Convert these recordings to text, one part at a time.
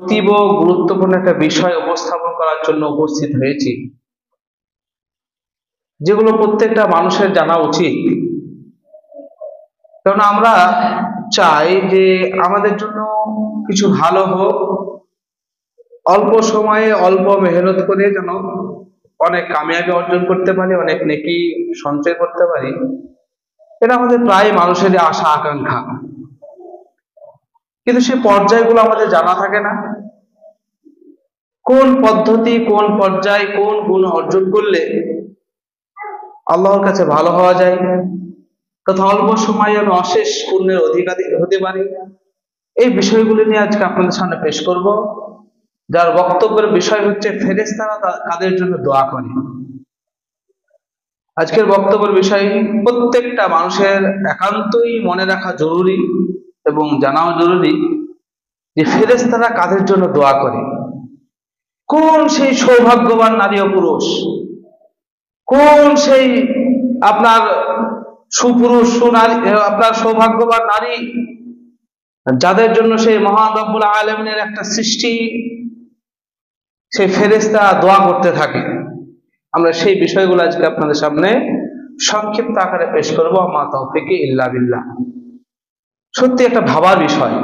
অতীব গুরুত্বপূর্ণ একটা বিষয় উপস্থাপন করার জন্য উপস্থিত হয়েছি, যেগুলো প্রত্যেকটা মানুষের জানা উচিত। কারণ আমরা চাই যে আমাদের জন্য কিছু ভালো হোক, অল্প সময়ে অল্প মেহনত করে যেন অনেক কামিয়াবি অর্জন করতে পারি, অনেক নেকি সঞ্চয় করতে পারি। এটা আমাদের প্রায় মানুষেরই আশা আকাঙ্ক্ষা, কিন্তু সেই পর্যায়গুলো আমাদের জানা থাকে না। কোন পদ্ধতি, কোন পর্যায়, কোন গুণ অর্জন করলে আল্লাহর কাছে ভালো হওয়া যায়, তথা অল্প সময়ে আমি অশেষ পুণ্যের অধিকারী হতে পারি, এই বিষয়গুলি নিয়ে আজকে আপনাদের সামনে পেশ করব। যার বক্তব্যের বিষয় হচ্ছে ফেরেশতারা কাদের জন্য দোয়া করে। আজকের বক্তব্যের বিষয় প্রত্যেকটা মানুষের একান্তই মনে রাখা জরুরি এবং জানাও জরুরি যে ফেরেশতারা কাদের জন্য দোয়া করে। কোন সেই সৌভাগ্যবান নারী ও পুরুষ, কোন সেই আপনার সুপুরুষ সুনারী, আপনার সৌভাগ্যবান নারী, যাদের জন্য সেই মহান রব্বুল আলামিনের একটা সৃষ্টি, সেই ফেরেশতা দোয়া করতে থাকে। আমরা সেই বিষয়গুলো আজকে আপনাদের সামনে সংক্ষিপ্ত আকারে পেশ করবো। মা তাওফিকি ইল্লা বিল্লাহ। সত্যি একটা ভাবার বিষয়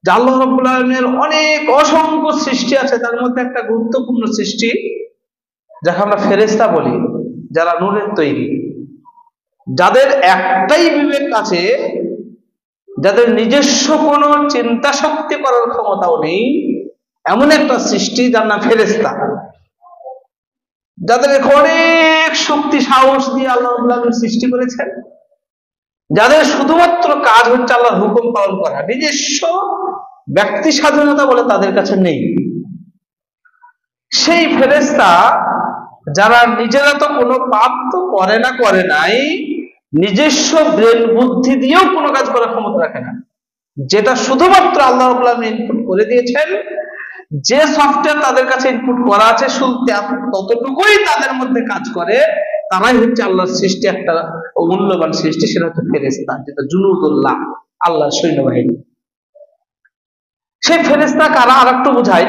যে আল্লাহ রাব্বুল আলামিনের অনেক অসংখ্য সৃষ্টি আছে, তার মধ্যে একটা গুরুত্বপূর্ণ সৃষ্টি যাকে আমরা ফেরেশতা বলি, যারা নূরের তৈরি, যাদের একটাই বিবেক আছে, যাদের নিজস্ব কোনো চিন্তা শক্তি করার ক্ষমতাও নেই, এমন একটা সৃষ্টি যার নাম ফেরেশতা। যাদের অনেক শক্তি সাহস দিয়ে আল্লাহ রাব্বুল আলামিন সৃষ্টি করেছেন, যাদের শুধুমাত্র কাজ হচ্ছে আল্লাহর হুকুম পালন করা, নিজস্ব ব্যক্তি স্বাধীনতা বলে তাদের কাছে নেই। সেই ফেরেশতা যারা নিজেরা তো কোনো পাপ তো করে নাই, নিজস্ব ব্রেন বুদ্ধি দিয়েও কোনো কাজ করার ক্ষমতা রাখে না, যেটা শুধুমাত্র আল্লাহ রাব্বুল আলামিন ইনপুট করে দিয়েছেন, যে সফটওয়্যার তাদের কাছে ইনপুট করা আছে শুধু ততটুকুই তাদের মধ্যে কাজ করে, তারাই হচ্ছে আল্লাহর সৃষ্টি, একটা মূল্যবান সৃষ্টি, সেটা হচ্ছে ফেরেশতা, যেটা জুনুদুল্লাহ, আল্লাহর সৈন্যবাহিনী। সেই ফেরেশতা কারা আর একটু বুঝাই।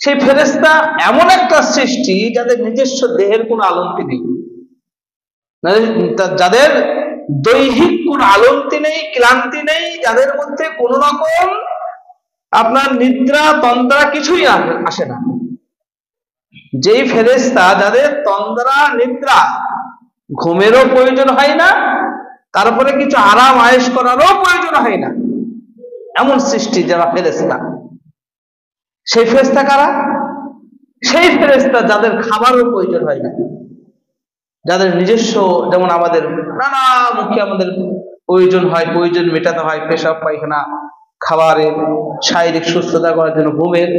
সেই ফেরেশতা এমন একটা সৃষ্টি যাদের নিজস্ব দেহের কোনো আলন্তি নেই, যাদের দৈহিক কোনো আলন্তি নেই, ক্লান্তি নেই, যাদের মধ্যে কোন রকম আপনার নিদ্রা তন্দ্রা কিছুই আসে না। যেই ফেরেশতা যাদের তন্দ্রা নিদ্রা ঘুমেরও প্রয়োজন হয় না, তারপরে কিছু আরাম আয়েশ করারও প্রয়োজন হয় না, এমন সৃষ্টি যারা ফেরেশতা। সেই ফেরেশতা কারা? সেই ফেরেশতা যাদের খাবারও প্রয়োজন হয় না, যাদের নিজস্ব, যেমন আমাদের নানা মুখে আমাদের প্রয়োজন হয়, প্রয়োজন মেটাতে হয়, পেশাব পায়খানা, খাবারের, শারীরিক সুস্থতা করার জন্য ঘুমের,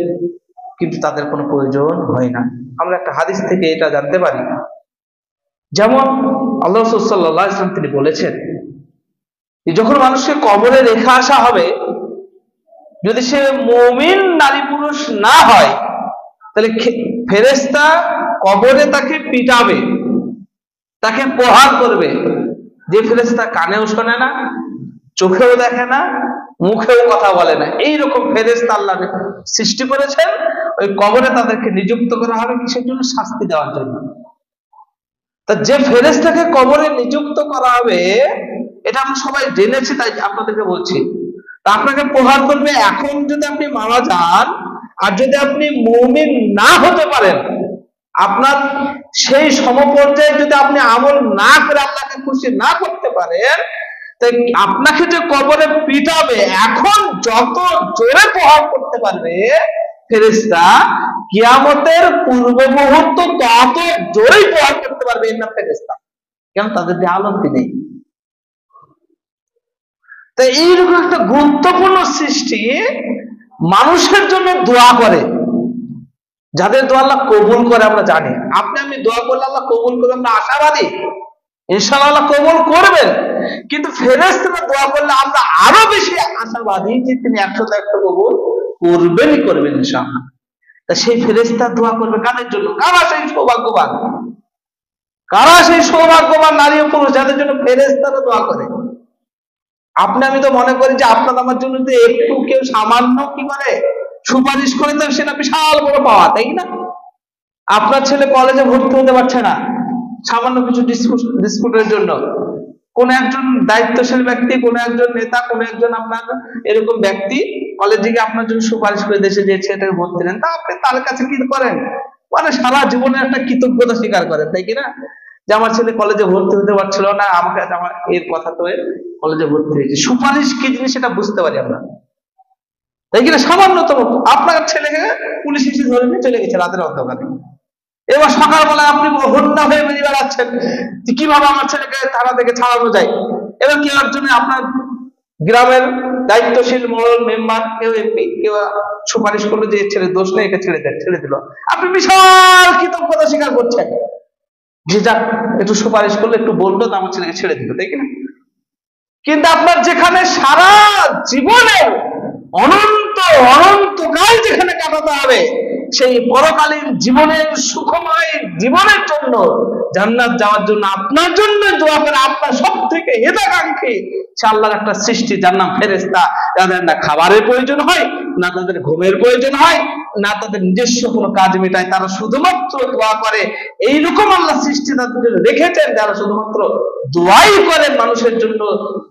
কিন্তু তাদের কোনো প্রয়োজন হয় না। আমরা একটা হাদিস থেকে এটা জানতে পারি। যেমন আল্লাহ রাসূল সাল্লাল্লাহু আলাইহি ওয়াসাল্লাম তিনি বলেছেন, যখন মানুষকে কবরে রেখে আসা হবে, যদি সে মুমিন নারী পুরুষ না হয়, তাহলে ফেরেশতা কবরে তাকে পিটাবে, তাকে প্রহার করবে। যে ফেরেশতা কানেও শোনে না, চোখেও দেখে না, মুখেও কথা বলে না, এইরকম ফেরেশতা আল্লাহ সৃষ্টি করেছেন। ওই কবরে তাদেরকে নিযুক্ত করা হবে কিসের জন্য? শাস্তি দেওয়ার জন্য। তা যে ফেরেশতাকে কবরে নিযুক্ত করা হবে, এটা আমরা সবাই জেনেছি, তাই আপনাদেরকে বলছি। তা আপনাকে প্রহার করবে। এখন যদি আপনি মারা যান আর যদি আপনি মুমিন না হতে পারেন, আপনার সেই সমপর্যায়ে যদি আপনি আমল না করে আল্লাহকে খুশি না করতে পারেন, তাই আপনাকে যে কবরে পিটাবে, এখন যত জোরে প্রহার করতে পারবে ফেরেশতা, কিয়ামতের পূর্ব মুহূর্ত তত জোরেই প্রহার করতে পারবে এর নাম ফেরেশতা। কেন? তাদের দেহে আলন্তি নেই। তাই এইরকম একটা গুরুত্বপূর্ণ সৃষ্টি মানুষের জন্য দোয়া করে, যাদের দোয়া আল্লাহ কবুল করে আমরা জানি। আপনি আমি দোয়া করলে আল্লাহ কবুল করে, আমরা আশাবাদী ইনশাআল্লাহ আল্লাহ কবুল করবেন। কিন্তু ফেরেশতারা দোয়া করলে আমরা আরো বেশি আশাবাদী যে তিনি 100% কবুল করবেন ইনশাআল্লাহ। তা সেই ফেরেশতা দোয়া করবে কাদের জন্য? কারা সেই সৌভাগ্যবান, কারা সেই সৌভাগ্যবান নারী ও পুরুষ যাদের জন্য ফেরেশতারা দোয়া করে? আপনি আমি তো মনে করি যে আপনার আমার জন্য তো একটু কেউ সামান্য কি করে সুপারিশ করে দেন, সেটা বিশাল বড় পাওয়া, তাই না? আপনার ছেলে কলেজে ভর্তি হতে পারছে না সামান্য কিছু ডিসপুটের জন্য, কোন একজন দায়িত্বশীল ব্যক্তি, কোন একজন নেতা, কোন একজন আপনার এরকম ব্যক্তি কলেজে গিয়ে আপনার জন্য সুপারিশ করে দেশে যে ছেলেটাকে ভর্তি নেন, তা আপনি তার কাছে কি করেন? মানে সারা জীবনে একটা কৃতজ্ঞতা স্বীকার করেন, তাই কিনা? যে আমার ছেলে কলেজে ভর্তি হতে পারছিল না, আমাকে আমার এর কথা তো কলেজে ভর্তি হয়েছে। সুপারিশ কি জিনিস সেটা বুঝতে পারি আমরা, তাই কিনা? সামান্যতম আপনার ছেলেকে পুলিশ এসে ধরে নিয়ে চলে গেছে রাতের অন্ধকারে, এবার সকালবেলায় আপনি হন্যা হয়ে বেরিয়ে বেড়াচ্ছেন কিভাবে আমার ছেলেকে থানা থেকে ছাড়ানো যায়। এবার কেউ একজনে আপনার গ্রামের দায়িত্বশীল মোড়ল মেম্বার, কেউ এমপি, কেউ সুপারিশ করলো যে ছেলে দোষ নেই, একে ছেড়ে দিল। আপনি বিশাল কৃতজ্ঞতা স্বীকার করছেন যে যাক একটু সুপারিশ করলো, একটু বললো, তো আমার ছেলেকে ছেড়ে দিল, তাই কিনা? কিন্তু আপনার যেখানে সারা জীবনের অনন্তকাল যেখানে কাটাতে হবে, সেই পরকালীন জীবনের সুখময় জীবনের জন্য, জান্নাত যাওয়ার জন্য আপনার জন্য দোয়া করে আপনার সব থেকে হিতাকাঙ্ক্ষী সে আল্লাহর একটা সৃষ্টি, যার নাম ফেরেশতা, যাদের না খাবারের প্রয়োজন হয়, না তাদের ঘুমের প্রয়োজন হয়, না তাদের নিজস্ব কোনো কাজ মেটায়, তারা শুধুমাত্র দোয়া করে। এইরকম আল্লাহ সৃষ্টি তাদের জন্য রেখেছেন যারা শুধুমাত্র দোয়াই করেন মানুষের জন্য,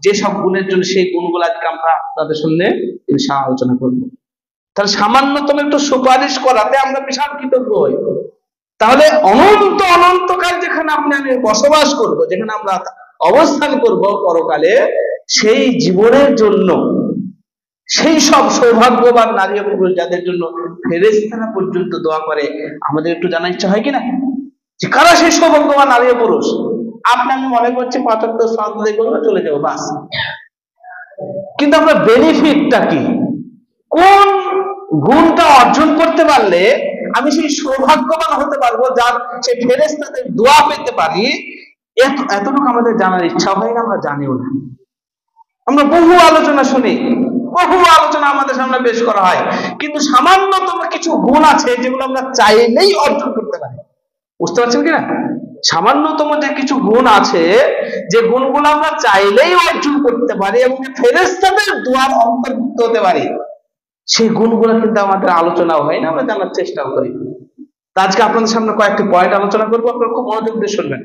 যেসব গুণের জন্য, সেই গুণগুলো আজকে আমরা তাদের সামনে ইনশাআল্লাহ আলোচনা করবো। তাহলে সামান্যতম একটু সুপারিশ করাতে আমরা বিশাল কৃতজ্ঞ হই। তাহলে অনন্তকাল যেখানে আপনি আমি বসবাস করব, যেখানে আমরা অবস্থান করব পরকালে, সেই জীবনের জন্য সেই সব সৌভাগ্যবান নারী ও পুরুষ যাদের জন্য ফেরেশতারা পর্যন্ত দোয়া করে, আমাদের একটু জানার ইচ্ছা হয় কিনা যে কারা সেই সৌভাগ্যবান নারী ও পুরুষ? আপনি আমি মনে করছি ৭৫ সাল করবো, চলে যাবো, বাস। কিন্তু আপনার বেনিফিটটা কি? কোন গুণটা অর্জন করতে পারলে আমি সেই সৌভাগ্যবান হতে পারবো, যার সেই ফেরেশতাদের দোয়া পেতে পারি? এতটুকু আমাদের জানার ইচ্ছা হয় না, আমরা জানিও না। আমরা বহু আলোচনা শুনি, বহু আলোচনা আমাদের সামনে পেশ করা হয়, কিন্তু সামান্যতম কিছু গুণ আছে যেগুলো আমরা চাইলেই অর্জন করতে পারি। বুঝতে পারছেন কিনা? সামান্যতম যে কিছু গুণ আছে, যে গুণগুলো আমরা চাইলেই অর্জন করতে পারি এবং ফেরেশতাদের দোয়ার অন্তর্ভুক্ত হতে পারি, সেই গুণগুলো কিন্তু আমাদের আলোচনাও হয় না, আমরা জানার চেষ্টাও করি। আজকে আপনাদের সামনে কয়েকটি পয়েন্ট আলোচনা করবো, আপনারা খুব মনোযোগ দিয়ে শুনবেন।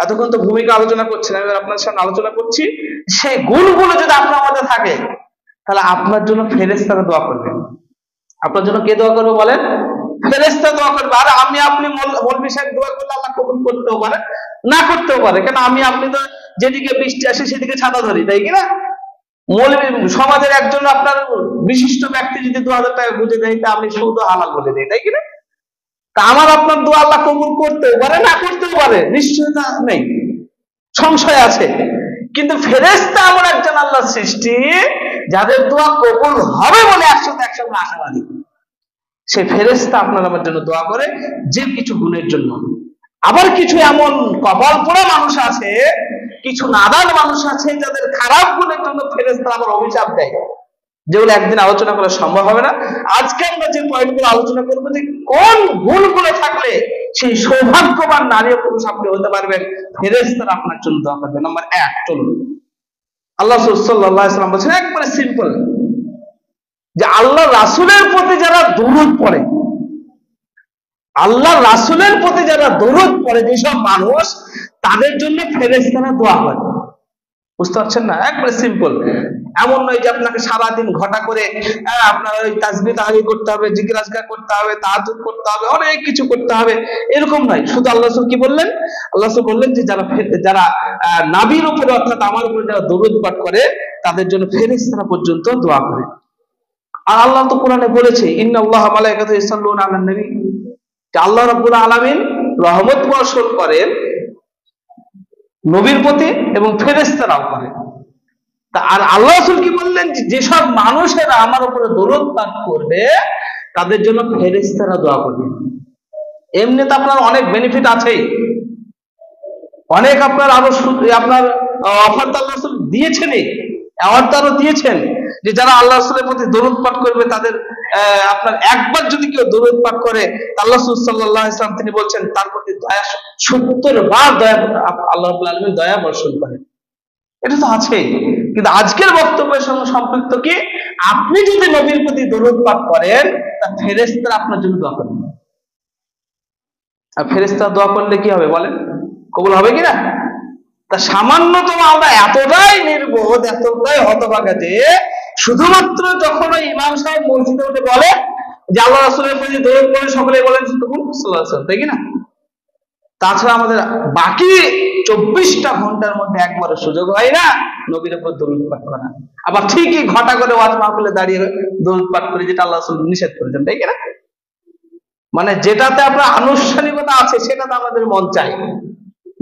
এতক্ষণ তো ভূমিকা আলোচনা করছেন, আমি আপনাদের সামনে আলোচনা করছি। সেই গুণগুলো যদি আপনার মধ্যে থাকে, তাহলে আপনার জন্য ফেরেশতারা দোয়া করবে। আপনার জন্য কে দোয়া করবে বলেন? ফেরেশতা দোয়া করবে। আর আপনি মৌলভী সাহেব দোয়া করলে আল্লাহ কবুল করতেও পারে, না করতেও পারে, কেন আমি আপনি তো যেদিকে বৃষ্টি আসে সেদিকে ছাতা ধরি, তাই কিনা? মৌলভী সমাজের একজন আপনার বিশিষ্ট ব্যক্তি যদি ২০০০ টাকা বুঝে দেয়, তা আমি সুদ হালাল বলে দিই, তাই কিনা? তা আমার আপনার দোয়া আল্লাহ কবুল করতেও পারে, না করতেও পারে, নিশ্চয়তা নেই, সংশয় আছে। কিন্তু ফেরেশতা এমন একজন আল্লাহ সৃষ্টি যাদের দোয়া কবুল হবে বলে ১০০% আশাবাদী। সেই ফেরেশতা আপনার আমার জন্য দোয়া করে যে কিছু গুণের জন্য। আবার কিছু এমন কপাল পোড়া মানুষ আছে, কিছু নাদান মানুষ আছে, যাদের খারাপ গুণের জন্য ফেরেশতা আবার অভিশাপ দেয়, যেগুলো একদিন আলোচনা করা সম্ভব হবে না। আজকে আমরা যে পয়েন্টগুলো আলোচনা করবো, যে কোন গুণগুলো থাকলে সেই সৌভাগ্যবান নারী ও পুরুষ আপনি হতে পারবেন, ফেরেশতারা আপনার জন্য দোয়া করবে। নাম্বার ১, চলুন, আল্লাহ সাল্লাল্লাহু আলাইহি ওয়াসাল্লাম বলেছেন একবারে সিম্পল, যে আল্লাহ রাসূলের প্রতি যারা দরুদ পড়ে, আল্লাহ রাসূলের প্রতি যারা দরুদ পড়ে যেসব মানুষ, তাদের জন্য ফেরেশতারা দোয়া করে। বুঝতে পারছেন না? একবারে সিম্পল। এমন নয় যে আপনাকে সারাদিন ঘটা করে আপনার ওই তাসবিহ তাহলিল করতে হবে, জিকির আজকার করতে হবে, তাহাজ্জুদ করতে হবে, অনেক কিছু করতে হবে, এরকম নয়। শুধু আল্লাহ রাসূল কি বললেন? আল্লাহ রাসূল বললেন যে যারা নবীর উপরে অর্থাৎ আমার উপরে যারা দরুদ পাঠ করে, তাদের জন্য ফেরেশতারা পর্যন্ত দোয়া করে। আর আল্লাহ তো কোরআনে বলেছে, ইন্নাল্লাহা ওয়া মালাইকাতুহু ইউসাল্লুনা আলান নবী, যে আল্লাহ রাব্বুল আলামিন রহমত বর্ষণ করেন নবীর প্রতি এবং ফেরেশতারাও করে। আর আল্লাহ রাসূল কি বললেন? যেসব মানুষেরা আমার উপরে দরুদ পাঠ করবে, তাদের জন্য ফেরেশতারা দোয়া করবে। এমনি তো আপনার অনেক বেনিফিট আছেই, অনেক আপনার আরো আপনার অফার তো আল্লাহ রাসূল দিয়েছেনই, অ্যাওয়ার্ড আরো দিয়েছেন, যে যারা আল্লাহ রাসূলের প্রতি দরুদ পাঠ করবে, তাদের আপনার একবার যদি কেউ দরুদ পাঠ করে, আল্লাহ রাসূল সাল্লাল্লাহু আলাইহি ওয়াসাল্লাম তিনি বলছেন তার প্রতি দয়া ৭০ বার দয়া আল্লাহ রাব্বুল আলামিন দয়া বর্ষণ করেন। এটা তো আছেই। কিন্তু আজকের বক্তব্যের সঙ্গে সম্পৃক্ত কি, আপনি যদি নবীর প্রতি দরুদ পাঠ করেন তা ফেরেশতারা আপনার জন্য দোয়া করবে। আর ফেরেশতারা দোয়া করলে কি হবে বলেন, কবুল হবে কিনা? তা সামান্যতম আমরা এতটাই নির্বোধ, এতটাই হতভাগা যে শুধুমাত্র যখন ওই ইমাম সাহেব মসজিদে উঠে বলে যে আল্লাহ রাসূলের প্রতি দরুদ পড়ে সকলে বলেন সাল্লাল্লাহু আলাইহি ওয়াসাল্লাম, তাই কিনা? তাছাড়া আমাদের বাকি 24টা ঘন্টার মধ্যে একবারও সুযোগ হয় না নবীর উপর দরুদ পাঠ করা। আবার ঠিকই ঘটা করে ওয়াজ মাহফিলে দাঁড়িয়ে দরুদ পাঠ করে, যেটা আল্লাহ রাসূল নিষেধ করেছেন, তাই কিনা? মানে যেটাতে আপনার আনুষ্ঠানিকতা আছে সেটাতে আমাদের মন চাই।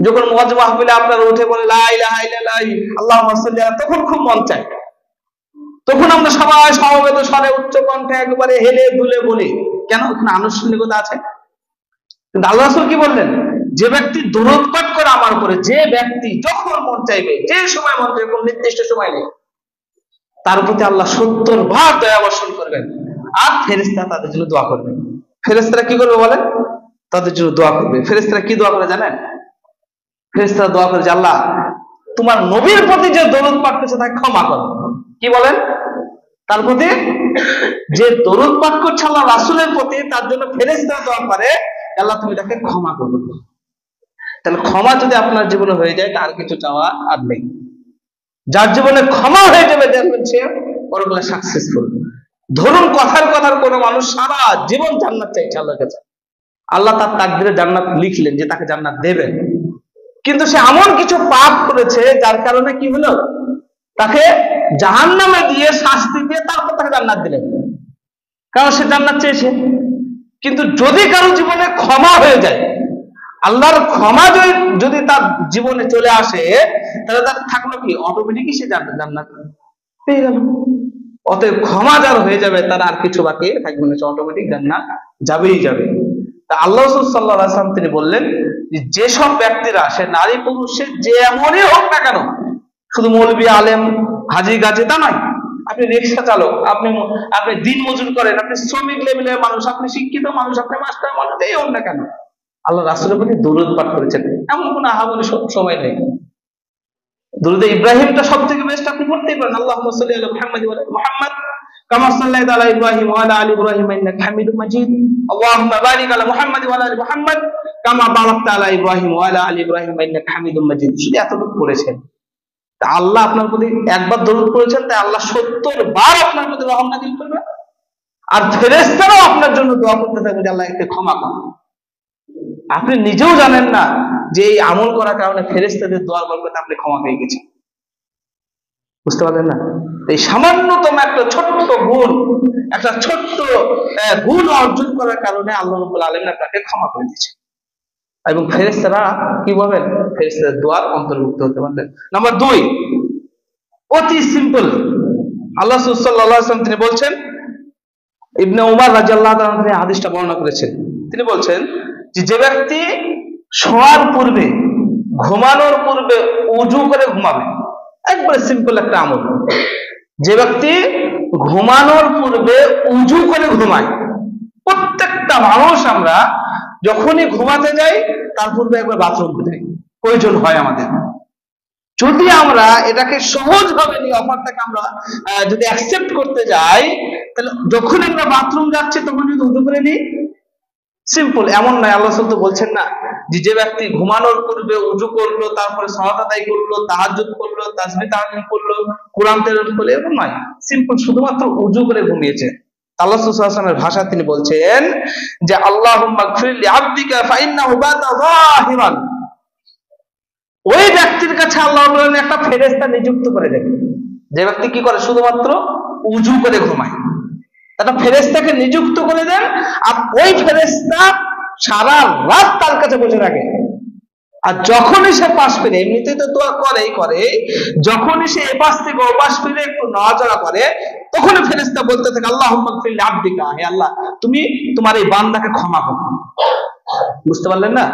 যখন ওয়াজ মাহফিলে আপনারা উঠে বলে লা ইলাহা ইল্লাল্লাহ আল্লাহুম্মা সাল্লি আলা, তখন খুব মন চায়, তখন আমরা সবাই সমবেত স্বরে উচ্চ কণ্ঠে একবারে হেলে দুলে বলি। কেন? ওখানে আনুষ্ঠানিকতা আছে। কিন্তু আল্লাহ রাসূল কি বললেন, যে ব্যক্তি দরুদ পাঠ করে আমার উপরে, যে ব্যক্তি যখন মন চাইবে, যে সময় মন চাইবে, কোন নির্দিষ্ট সময় নেই, তার প্রতি আল্লাহ 70 বার দয়া বর্ষণ করবেন, আর ফেরেশতা তাদের জন্য দোয়া করবেন। ফেরেশতারা কি করবে বলেন? তাদের জন্য দোয়া করবে। ফেরেশতারা কি দোয়া করে জানেন? ফেরেশতারা দোয়া করে যে আল্লাহ তোমার নবীর প্রতি যে দরুদ পাঠ করছে তাকে ক্ষমা করো। কি বলেন? তার প্রতি যে দরুদ পাঠ করছে আল্লাহ রাসূলের প্রতি, তার জন্য ফেরেশতারা দোয়া করে আল্লাহ তুমি তাকে ক্ষমা করো। তাহলে ক্ষমা যদি আপনার জীবনে হয়ে যায় তার কিছু চাওয়া আর নেই। যার জীবনে ক্ষমা হয়ে যাবে দেখবেন সে পরকালে সাকসেসফুল। ধরুন কথার কোন মানুষ সারা জীবন জান্নাত চাইছে আল্লাহর কাছে, আল্লাহ তার তাকদীরে জান্নাত লিখলেন যে তাকে জান্নাত দেবেন, কিন্তু সে এমন কিছু পাপ করেছে যার কারণে কি হলো, তাকে জাহান্নামে দিয়ে শাস্তি দিয়ে তারপর তাকে জান্নাত দিলেন, কারণ সে জান্নাত চেয়েছে। কিন্তু যদি কারো জীবনে ক্ষমা হয়ে যায়, আল্লাহর ক্ষমা যদি তার জীবনে চলে আসে, তাহলে তার থাকলো কি, অটোমেটিকই সে জান্নাত পেয়ে গেল। অতএব ক্ষমা যার হয়ে যাবে তার আর কিছু বাকি থাকবে না, অটোমেটিক জান্নাত যাবেই যাবে। তা আল্লাহ রাসূল সাল্লাল্লাহু আলাইহি ওয়াসাল্লাম তিনি বললেন যে যেসব ব্যক্তিরা, সে নারী পুরুষে যে এমনই হোক না কেন, শুধু মৌলবী আলেম হাজী গাজী তা নয়, আপনি রিকশা চালক, আপনি দিন মজুর করেন, আপনি শ্রমিক লেভেলের মানুষ, আপনি শিক্ষিত মানুষ, আপনি মাস্টার মানুষ, এই হোক না কেন, আল্লাহ রাসূলের প্রতি দরুদ পাঠ করেছেন, এমন কোন আহামরি সময় নেই। দরুদ ইব্রাহিমটা সবথেকে বেস্ট, আপনি পড়তেই পারেন, আল্লাহুম্মা সাল্লি আলা মুহাম্মাদ ওয়া আলা মুহাম্মাদ কামা সাল্লাইতা আলা ইব্রাহিম ওয়া আলা আলি ইব্রাহিম ইন্নাকা হামিদুম মাজিদ, আল্লাহুম্মা বারিক আলা মুহাম্মাদ ওয়া আলা আলি মুহাম্মাদ কামা বারাকতা আলা ইব্রাহিম ওয়া আলা আলি ইব্রাহিম ইন্নাকা হামিদুম মাজিদ। শুধু এতটুকু পড়েছেন, তা আল্লাহ আপনার প্রতি একবার দরুদ পড়েছেন, তাই আল্লাহ 70 বার আপনার প্রতি রহমত নাযিল করবে, আর ফেরেশতারাও আপনার জন্য দোয়া করতে থাকবে যে আল্লাহ একে ক্ষমা করুন। আপনি নিজেও জানেন না যে এই আমল করার কারণে ফেরেশতাদের দোয়ার বরকতে আপনি ক্ষমা পেয়ে গেছেন। বুঝতে পারলেন না? এই সামান্যতম একটা ছোট্ট গুণ অর্জন করার কারণে আল্লাহ রাব্বুল আলামিন আপনাকে ক্ষমা করে দিয়েছেন। এবং ফেরেশতারা কি বলবেন? ফেরেশতাদের দোয়ার অন্তর্ভুক্ত হতে পারবেন। নাম্বার 2, অতি সিম্পল। আল্লাহ রাসূল সাল্লাল্লাহু আলাইহি ওয়াসাল্লাম তিনি বলছেন, ইবনে উমর রাদিয়াল্লাহু তাআলা তিনি হাদিসটা বর্ণনা করেছেন, তিনি বলছেন যে ব্যক্তি শোয়ার পূর্বে, ঘুমানোর পূর্বে ওযু করে ঘুমাবে, একবারে সিম্পল একটা আমল। যে ব্যক্তি ঘুমানোর পূর্বে ওযু করে ঘুমায়, প্রত্যেকটা মানুষ আমরা যখনই ঘুমাতে যাই তার পূর্বে একবার বাথরুম যাই, প্রয়োজন হয় আমাদের। যদি আমরা এটাকে সহজভাবে নিয়ে অফারটাকে আমরা যদি অ্যাকসেপ্ট করতে যাই, তাহলে যখন আমরা বাথরুম যাচ্ছি তখন যদি ওযু করে নিই, সিম্পল। এমন নয়, আল্লাহ রাসূল তো বলছেন না যে ব্যক্তি ঘুমানোর পূর্বে ওযু করলো, তারপরে সালাত আদায় করলো, তাহাজ্জুদ করলো, তাসবিহ তাহলিল করলো, কোরআন তেলাওয়াত করলো, এরকম নয়। সিম্পল, শুধুমাত্র ওযু করে ঘুমিয়েছে। আল্লাহ রাসূল সাল্লাল্লাহু আলাইহি ওয়াসাল্লামের ভাষা তিনি বলছেন যে আল্লাহুম্মা গফির লি আবদিকা ফাইন্নাহু বাতা যাহিরান। ওই ব্যক্তির কাছে আল্লাহ রাব্বুল আলামিন একটা ফেরেশতা নিযুক্ত করে দেন, যে ব্যক্তি কি করে, শুধুমাত্র ওযু করে ঘুমায়, একটা ফেরেশতাকে নিযুক্ত করে দেন। আর ওই ফেরেশতা সারা রাত তার কাছে বসে থাকে, আর যখনই সে পাশ ফিরে, এমনিতেই তো দোয়া করে, যখনই সে এপাশ থেকে ওপাশ ফিরে একটু নড়াচড়া করে, তখনই ফেরেশতা বলতে থাকে আল্লাহুম্মা গফির লি আবদিকা, হে আল্লাহ তুমি তোমার এই বান্দাকে ক্ষমা করো। বুঝতে পারলেন না?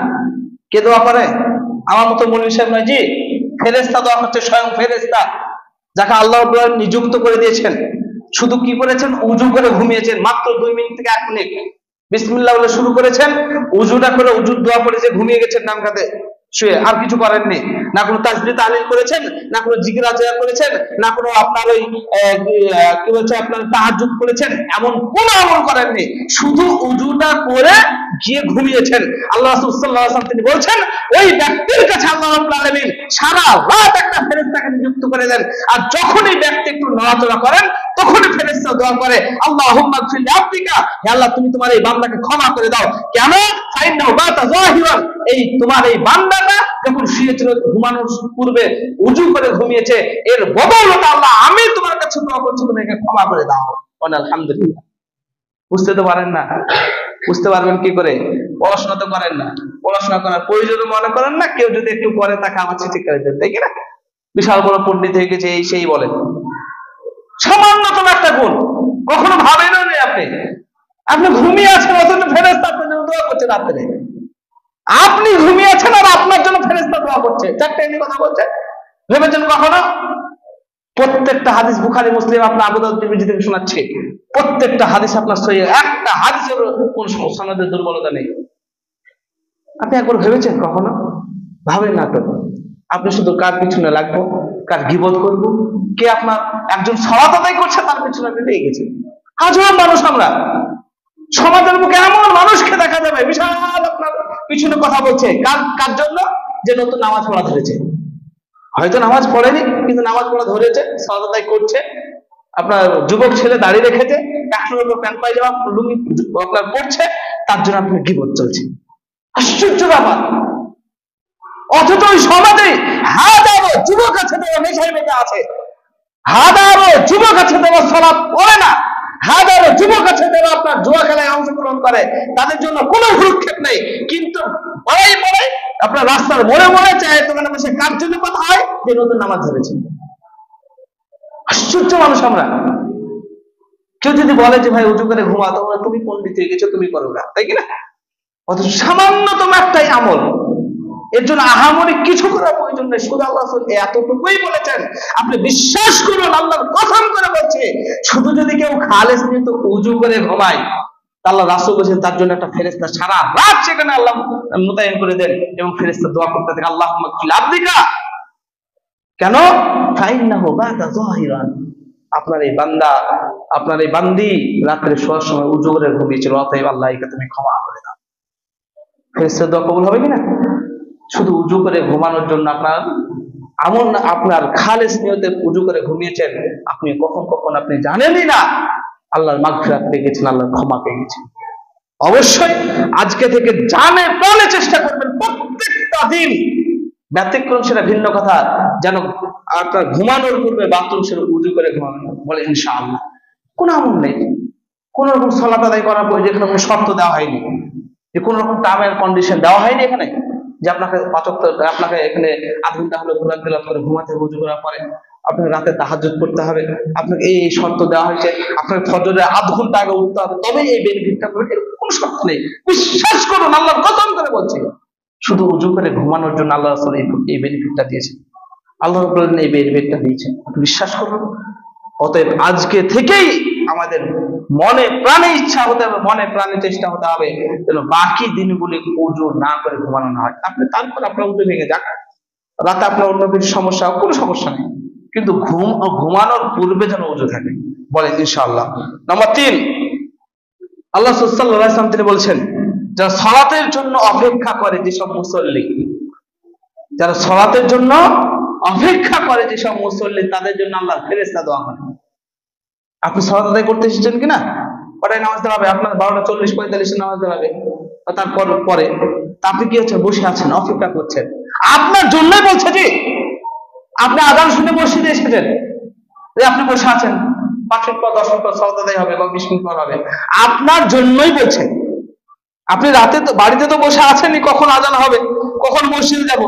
কে দোয়া করে? আমার মতো মৌলভী সাহেব নয়, জি, ফেরেশতা দোয়া করছে, স্বয়ং ফেরেশতা যাকে আল্লাহ রাব্বুল আলামিন নিযুক্ত করে দিয়েছেন। শুধু কি করেছেন? ওযু করে ঘুমিয়েছেন, মাত্র 2 মিনিট থেকে 1 মিনিট বিসমিল্লাহ বলে শুরু করেছেন, ওযুটা করে ওযুর দোয়া পড়েছে, ঘুমিয়ে গেছেন নাম কাঁদে, শুয়ে, আর কিছু করেননি, না কোনো তাসবিহ তাহলিল করেছেন, না কোনো জিকির আজকার করেছেন, না কোনো আপনার ওই কি বলছে আপনার তাহাজ্জুদ করেছেন, এমন কোন আমল করেননি, শুধু উযুটা করে গিয়ে ঘুমিয়েছেন। আল্লাহ রাসূল সাল্লাল্লাহু আলাইহি ওয়াসাল্লাম তিনি বলছেন, ওই ব্যক্তির কাছে আল্লাহ রাব্বুল আলামিন সারা রাত একটা ফেরেশতাকে নিযুক্ত করে দেন, আর যখন এই ব্যক্তি একটু নড়াচড়া করেন তখনই ফেরেশতা দোয়া করে, আল্লাহুম্মা গফির লিআবদিকা, হে আল্লাহ তুমি তোমার এই বান্দাকে ক্ষমা করে দাও। কেন? ফাইন্নাহু বাতা যাহিরান, এই তোমার এই বান্দাটা যখন শুয়েছিল ঘুমানোর পূর্বে উযু করে ঘুমিয়েছে, এর বদৌলতে আল্লাহ আমি তোমার কাছে দোয়া করছি তুমি একে ক্ষমা করে দাও। আলহামদুলিল্লাহ। বুঝতে তো পারেন না, বুঝতে পারবেন কি করে? পড়াশোনা তো করেন না, পড়াশোনা করার প্রয়োজন মনে করেন না, কেউ যদি একটু করে তাকে আমার চিঠি করে দেন, তাই কিনা? বিশাল বড় পণ্ডিত হয়ে গেছে এই সেই বলেন, সামান্যতম একটা গুণ কখনো ভাবেনও নেই আপনি। আপনি ঘুমিয়ে আছেন অথচ ফেরেশতা আপনার জন্য দোয়া করছে রাত্রে। আপনি ঘুমিয়ে আছেন আর আপনার জন্য ফেরেশতা দোয়া করছে, চারটে এমনি কথা বলছে, ভেবেছেন কখনো? প্রত্যেকটা হাদিস বুখারী মুসলিম আপনার আবু দাউদ তিরমিজি থেকে শোনাচ্ছে, প্রত্যেকটা হাদিস আপনার সহিহ, একটা হাদিসের কোন সনদের দুর্বলতা নেই। আপনি একবার ভেবেছেন কখনো? ভাবেন না তো। আপনি শুধু কার পিছনে লাগবো, কার গীবত করবো, কে আপনার একজন সালাত আদায় করছে তার পিছনে আপনি লেগে গেছেন। হাজার মানুষ আমরা সমাজের মুখে এমন মানুষকে দেখা যাবে বিশাল আপনার পিছনে কথা বলছে, কার জন্য? যে নতুন নামাজ পড়া ধরেছে, হয়তো নামাজ পড়েনি কিন্তু নামাজ পড়া ধরেছে, সালাত আদায় করছে। আপনার যুবক ছেলে দাঁড়িয়ে রেখেছে, 100 টাকা প্যান্ট পায়জামা লুঙ্গি আপনার পড়ছে, তার জন্য আপনার গীবত চলছে। আশ্চর্য ব্যাপার। অথচ ওই সমাজে হাজারো যুবক আছে যারা নেশায় মেতে আছে, হাজারো যুবক আছে যারা সালাত পড়ে না, হাজারো যুবক আছে যারা আপনার জুয়া খেলায় অংশগ্রহণ করে, তাদের জন্য কোনো ভ্রুক্ষেপ নেই, কিন্তু পড়াই পড়ে আপনার রাস্তার মোড়ে মোড়ে চায় দোকানে বসে কার জন্য কথা হয়? যে নতুন নামাজ ধরেছে। আশ্চর্য মানুষ আমরা। কেউ যদি বলে যে ভাই উজু করে ঘুমাতো, তুমি পণ্ডিত হয়ে গেছো, তুমি করো না, তাই কিনা? অথচ সামান্যতম একটাই আমল, এর জন্য আহামরি কিছু করার প্রয়োজন নেই, শুধু আল্লাহ এতটুকুই বলেছেন। আপনি বিশ্বাস করুন, আল্লাহর কসম করে বলছে, শুধু যদি কেউ খালেস নিয়ে তো উজু করে ঘুমায়, আল্লাহ রাসূল বলেছেন তার জন্য একটা ফেরেশতা সারা রাত সেখানে আল্লাহ মোতায়েন করে দেন এবং ফেরেশতা দোয়া করতে থাকে, আল্লাহুম্মা গফির লিআবদিকা। কেন? ফাইন্নাহু বাতা যাহিরান, আপনার এই বান্দা, আপনার এই বান্দি রাত্রে শোয়ার সময় উজু করে ঘুমিয়েছিল, অতএব আল্লাহ একে তুমি ক্ষমা করে দাও। ফেরেশতার দোয়া কবুল হবে কিনা? শুধু উজু করে ঘুমানোর জন্য আপনার এমন আপনার খালেস নিয়তে উজু করে ঘুমিয়েছেন, আপনি কখন আপনি জানেনই না আল্লাহর মাগফিরাত পেয়ে গেছেন, আল্লাহর ক্ষমা পেয়ে গেছেন। অবশ্যই আজকে থেকে জানে প্রাণে চেষ্টা করবেন প্রত্যেকটা দিন, ব্যতিক্রম সেটা ভিন্ন কথা, যেন আপনার ঘুমানোর পূর্বে বাথরুম সেরে উজু করে ঘুমানো, বলে ইনশাআল্লাহ। কোন আমল নেই, কোন রকম সালাত আদায় করার পর যেখানে কোনো শর্ত দেওয়া হয়নি, যে কোন রকম টার্মের কন্ডিশন দেওয়া হয়নি এখানে, যে আপনাকে আপনাকে এখানে আধ ঘন্টা হলে কোরআন তেলাওয়াত করে ঘুমাতে হবে, উজু করার পরে আপনাকে রাতে তাহাজ্জুদ পড়তে হবে, আপনাকে এই শর্ত দেওয়া হয়েছে, আপনাকে ফজরের আধ ঘন্টা আগে উঠতে হবে, তবে এই বেনিফিটটা পাবেন, এর কোনো শর্ত নেই। বিশ্বাস করুন, আল্লাহর কসম করে বলছি, শুধু উজু করে ঘুমানোর জন্য আল্লাহ রাসূল এই বেনিফিটটা দিয়েছেন, আল্লাহ রাব্বুল এই বেনিফিটটা দিয়েছেন, বিশ্বাস করুন। অতএব আজকে থেকেই আমাদের মনে প্রাণে ইচ্ছা হতে হবে, মনে প্রাণে চেষ্টা হতে হবে যেন বাকি দিনগুলি উজু না করে ঘুমানো না হয়। আপনি তারপর আপনার উজু ভেঙে যাক, রাতে আপনার অন্য কিছু সমস্যা, কোনো সমস্যা নেই, কিন্তু ঘুমানোর পূর্বে যেন উজু থাকে, বলেন ইনশাআল্লাহ। নাম্বার 3, আল্লাহ সাল্লাল্লাহু আলাইহি ওয়াসাল্লাম তিনি বলছেন, যারা সালাতের জন্য অপেক্ষা করে যেসব মুসল্লি, যারা সালাতের জন্য অপেক্ষা করে যেসব মুসল্লি, তাদের জন্য আল্লাহ ফেরেশতা দোয়া করে। আপনি সালাত আদায় করতে এসেছেন কিনা, কটায় নামাজ দাঁড়াবে? আপনার 12:40-45 নামাজ দাঁড়াবে, তারপর পরে আপনি কি হচ্ছে বসে আছেন, অপেক্ষা করছেন, আপনার জন্যই বলছে। যে আপনি আযান শুনে মসজিদে এসেছেন, আপনি বসে আছেন, 5 মিনিট পর 10 মিনিট পর সালাত আদায় হবে বা 20 মিনিট পর হবে, আপনার জন্যই বলছে। আপনি রাতে তো বাড়িতে তো বসে আছেনই, কখন আযান হবে, কখন মসজিদে যাব,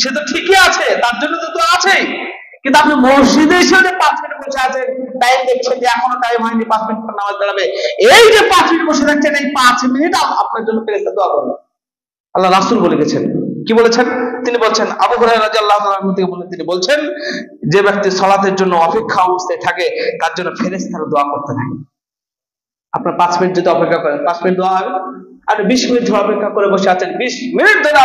সে তো ঠিকই আছে, তার জন্য তো আছেই, কিন্তু আপনি মসজিদে এসে যে 5 মিনিট বসে আছেন, টাইম দেখছেন যে এখনো টাইম হয়নি, 5 মিনিট পর নামাজ দাঁড়াবে, এই যে 5 মিনিট বসে থাকছেন, এই 5 মিনিট আপনার জন্য ফেরেশতা দোয়া করবে। আল্লাহ রাসূল বলে গেছেন, কি বলেছেন? তিনি বলছেন, আবু হুরায়রা রাদিয়াল্লাহু তাআলা থেকে বলেন, তিনি বলছেন, যে ব্যক্তি সালাতের জন্য অপেক্ষা অবস্থায় থাকে, তার জন্য ফেরেশতারা দোয়া করতে থাকে। আপনার 5 মিনিট যদি অপেক্ষা করেন, 5 মিনিট দোয়া হবে, আপনি 20 মিনিট ধরে অপেক্ষা করে বসে আছেন, 20 মিনিট ধরে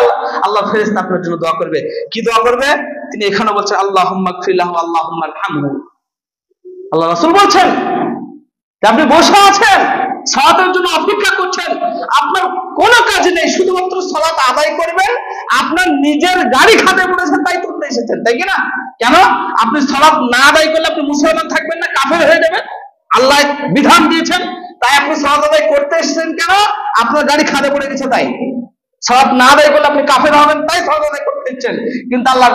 আল্লাহ ফেরেশতা আপনার জন্য দোয়া করবে। কি দোয়া করবে? তিনি এখানে বলছেন আল্লাহুম্মা গফিরলাহু আল্লাহুম্মা আরহামহু। আল্লাহ রাসূল বলছেন আপনি বসে আছেন, সালাতের জন্য অপেক্ষা করছেন, আপনার কোনো কাজ নেই, শুধুমাত্র সালাত আদায় করবেন। আপনার নিজের গাড়ি খাতে পড়েছেন, তাই করতে এসেছেন, তাই কি না? কেন? আপনি সালাত না আদায় করলে আপনি মুসলমান থাকবেন না, কাফের হয়ে যাবেন। আল্লাহ বিধান দিয়েছেন, তাই আপনি সালাত আদায় করতে এসেছেন। কেন? আপনার গাড়ি খাদে পড়ে গেছে তাই। সালাত না আদায় করলে আপনি কাফের হবেন, তাই সালাত আদায় করতে ইচ্ছেন। কিন্তু আল্লাহ